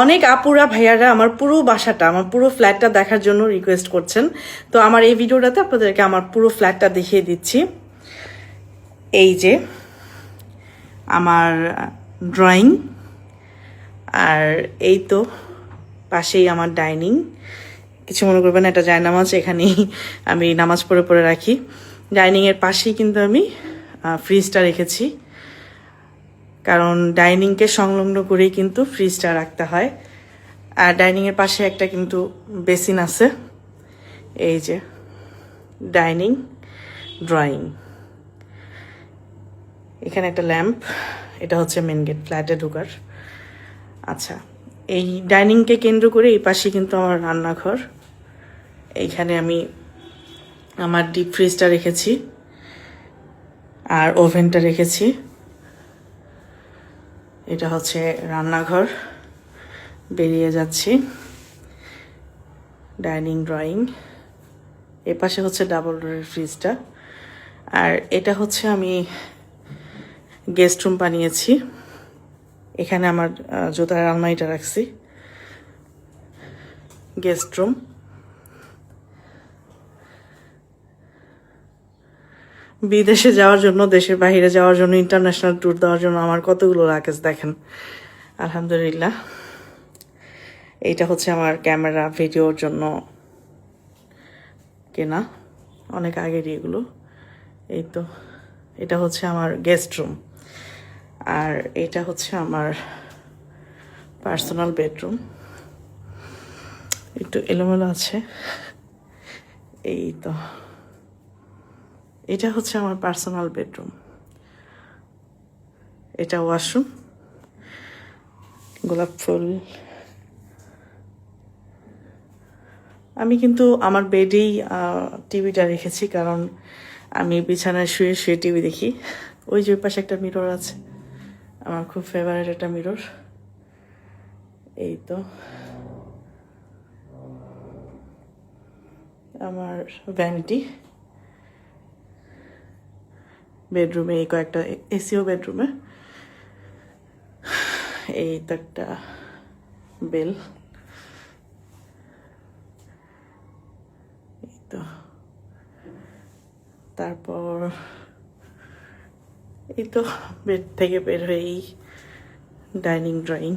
অনেক আপুরা ভাইয়ারা আমার পুরো বাসাটা, আমার পুরো ফ্ল্যাটটা দেখার জন্য রিকোয়েস্ট করছেন। তো আমার এই ভিডিওটাতে আপনাদেরকে আমার পুরো ফ্ল্যাটটা দেখিয়ে দিচ্ছি। এই যে আমার ড্রয়িং, আর এই তো পাশেই আমার ডাইনিং। কিছু মনে করবেন না, এটা জায়নামাজ, এখানেই আমি নামাজ পড়ে পড়ে রাখি। ডাইনিংয়ের পাশেই কিন্তু আমি ফ্রিজটা রেখেছি, কারণ ডাইনিংকে সংলগ্ন করেই কিন্তু ফ্রিজটা রাখতে হয়। আর ডাইনিংয়ের পাশে একটা কিন্তু বেসিন আছে। এই যে ডাইনিং, ড্রয়িং, এখানে একটা ল্যাম্প, এটা হচ্ছে মেন গেট ফ্ল্যাটে ঢোকার। আচ্ছা, এই ডাইনিংকে কেন্দ্র করে এই পাশে কিন্তু আমার রান্নাঘর। এইখানে আমি আমার ডিপ ফ্রিজটা রেখেছি আর ওভেনটা রেখেছি। এটা হচ্ছে রান্নাঘর, বেরিয়ে যাচ্ছি। ডাইনিং, ড্রয়িং, এ পাশে হচ্ছে ডাবল ডোরের ফ্রিজটা। আর এটা হচ্ছে আমি গেস্ট রুম বানিয়েছি। এখানে আমার জুতার আলমারিটা রাখছি। Guest room. বিদেশে যাওয়ার জন্য, দেশের বাইরে যাওয়ার জন্য, ইন্টারন্যাশনাল ট্যুর দেওয়ার জন্য আমার কতগুলো লাগেজ দেখেন, আলহামদুলিল্লাহ। এইটা হচ্ছে আমার ক্যামেরা, ভিডিওর জন্য কেনা, অনেক আগের এগুলো। এই তো এটা হচ্ছে আমার গেস্ট রুম, আর এটা হচ্ছে আমার পার্সোনাল বেডরুম। একটু এলোমেলো আছে। এই তো এটা হচ্ছে আমার পার্সোনাল বেডরুম। এটা ওয়াশরুম, গোলাপ ফুল। আমি কিন্তু আমার বেডেই টিভিটা রেখেছি, কারণ আমি বিছানায় শুয়ে শুয়ে টিভি দেখি। ওই যে পাশে একটা মিরর আছে, আমার খুব ফেভারিট একটা মিরর। এই তো আমার ভ্যানিটি। বেডরুমে এই কয়েকটা এসিও বেডরুমে। এই তো একটা বেল। এই তো তারপর এই তো বেড থেকে বের হয়েই ডাইনিং, ড্রয়িং।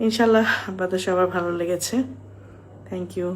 ইনশাল্লাহ আপনাদের সবার ভালো লেগেছে। Thank you.